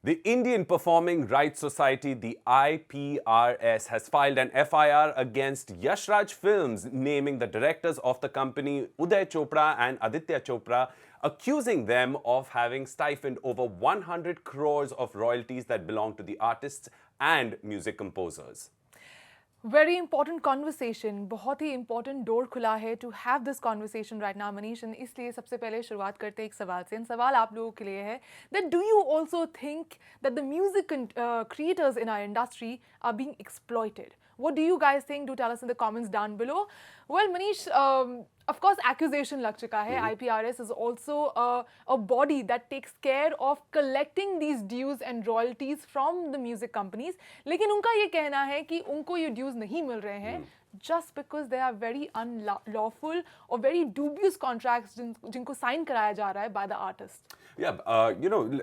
The Indian Performing Rights Society, the IPRS, has filed an FIR against Yash Raj Films, naming the directors of the company Uday Chopra and Aditya Chopra, accusing them of having stifled over 100 crores of royalties that belong to the artists and music composers. Very important conversation, बहुत ही important door खुला है to have this conversation right now, Manish. And इसलिए सबसे पहले शुरुआत करते हैं एक सवाल से. सवाल आप लोगों के लिए है that do you also think that the music creators in our industry are being exploited? What do you guys think? Do tell us in the comments down below. Well, Manish, of course, accusation lag chuka hai. IPRS is also a body that takes care of collecting these dues and royalties from the music companies. लेकिन उनका ये कहना है कि उनको ये dues नहीं मिल रहे हैं just because they are very unlawful or very dubious contracts जिनको sign कराया जा रहा है by the artist. Yeah,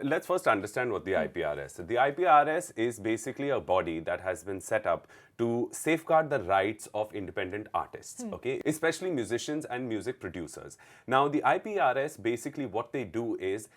let's first understand what the IPRS is. The IPRS is basically a body that has been set up to safeguard the rights of independent artists, okay, especially musicians and music producers. Now, the IPRS, basically what they do is,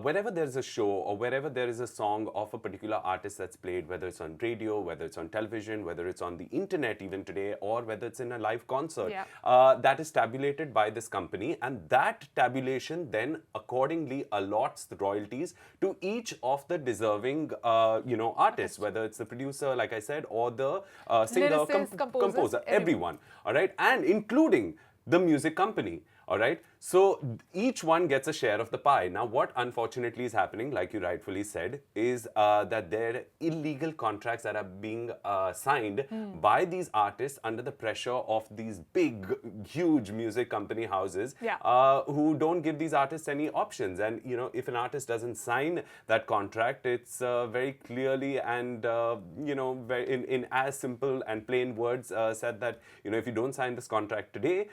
whenever there's a show or wherever there is a song of a particular artist that's played, whether it's on radio, whether it's on television, whether it's on the internet even today, or whether it's in a live concert, that is tabulated by this company, and that tabulation then accordingly allots the royalties to each of the deserving, artists, whether it's the producer, like I said, or the singer, composer, everyone, all right, and including the music company, all right. So each one gets a share of the pie. Now, what unfortunately is happening, like you rightfully said, is that there are illegal contracts that are being signed by these artists under the pressure of these big, huge music company houses who don't give these artists any options. And, if an artist doesn't sign that contract, it's very clearly and, in as simple and plain words said that, if you don't sign this contract today,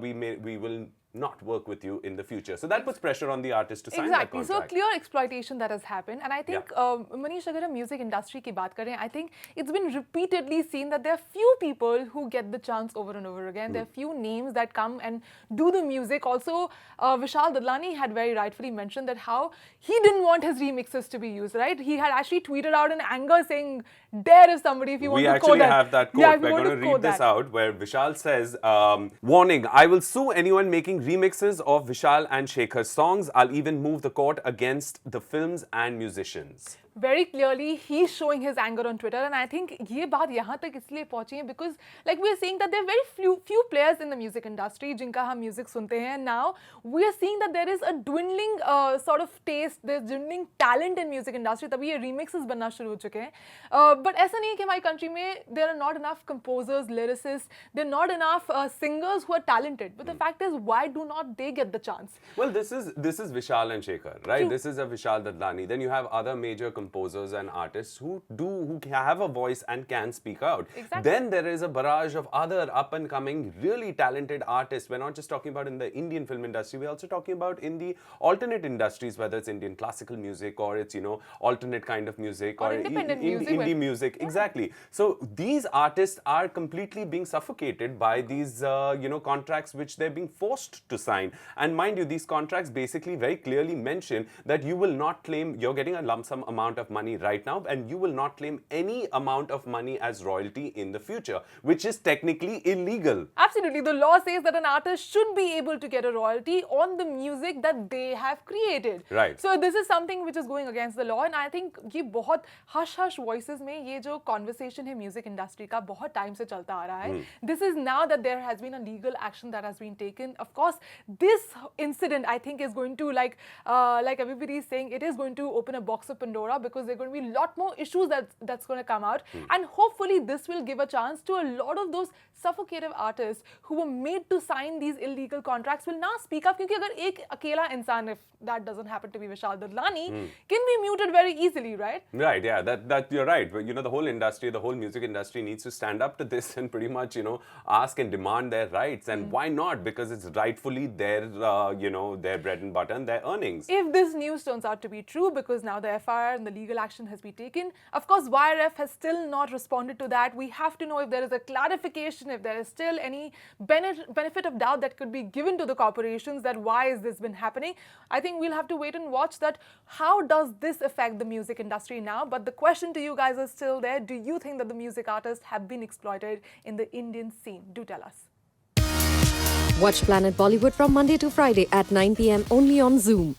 we will not work with you in the future. So that puts pressure on the artist to sign that contract. So clear exploitation that has happened. And I think, Manish, agar hum music industry ki baat kare, I think it's been repeatedly seen that there are few people who get the chance over and over again. There are few names that come and do the music. Also, Vishal Dadlani had very rightfully mentioned that how he didn't want his remixes to be used, right? He had actually tweeted out in anger saying, "Dare if somebody, if you want to quote that." We actually have that quote. Yeah, we're going to read this out where Vishal says, warning, I will sue anyone making remixes of Vishal and Shekhar's songs. I'll even move the court against the films and musicians. Very clearly, he's showing his anger on Twitter, and I think ये बात यहाँ तक इसलिए पहुँची है because, like we are seeing that there are very few players in the music industry जिनका हम music सुनते हैं. Now we are seeing that there is a dwindling sort of taste, there's dwindling talent in music industry. तभी ये remixes बनना शुरू हो चुके हैं. But ऐसा नहीं है कि हमारी country में there are not enough composers, lyricists, there are not enough singers who are talented. But the fact is, why do not they get the chance? Well, this is Vishal and Shekhar, right? True. This is a Vishal Dadlani. Then you have other major composers and artists who have a voice and can speak out. Exactly. Then there is a barrage of other up-and-coming, really talented artists. We're not just talking about in the Indian film industry, we're also talking about in the alternate industries, whether it's Indian classical music or it's, alternate kind of music or independent music. Indie music, exactly. So these artists are completely being suffocated by these, contracts which they're being forced to sign. And mind you, these contracts basically very clearly mention that you will not claim, you're getting a lump sum amount of money right now, and you will not claim any amount of money as royalty in the future, which is technically illegal. Absolutely. The law says that an artist should be able to get a royalty on the music that they have created. Right. So this is something which is going against the law, and I think ये बहुत hush voices में ये जो conversation है music industry का बहुत time से चलता आ रहा है. This is now that there has been a legal action that has been taken. Of course, this incident I think is going to like everybody is saying, it is going to open a box of Pandora, because there are going to be a lot more issues that's going to come out, and hopefully this will give a chance to a lot of those suffocative artists who were made to sign these illegal contracts will now speak up, because अगर एक अकेला इंसान, if that doesn't happen to be Vishal Dadlani, can be muted very easily, right? Right, yeah, that you're right. But, the whole industry, the whole music industry needs to stand up to this and pretty much, ask and demand their rights. And why not? Because it's rightfully their bread and butter and their earnings. If this news turns out to be true, because now the FIR and the legal action has been taken. Of course, YRF has still not responded to that. We have to know if there is a clarification, if there is still any benefit of doubt that could be given to the corporations that why is this been happening. I think we'll have to wait and watch that. How does this affect the music industry now? But the question to you guys is still there. Do you think that the music artists have been exploited in the Indian scene? Do tell us. Watch Planet Bollywood from Monday to Friday at 9 p.m. only on Zoom.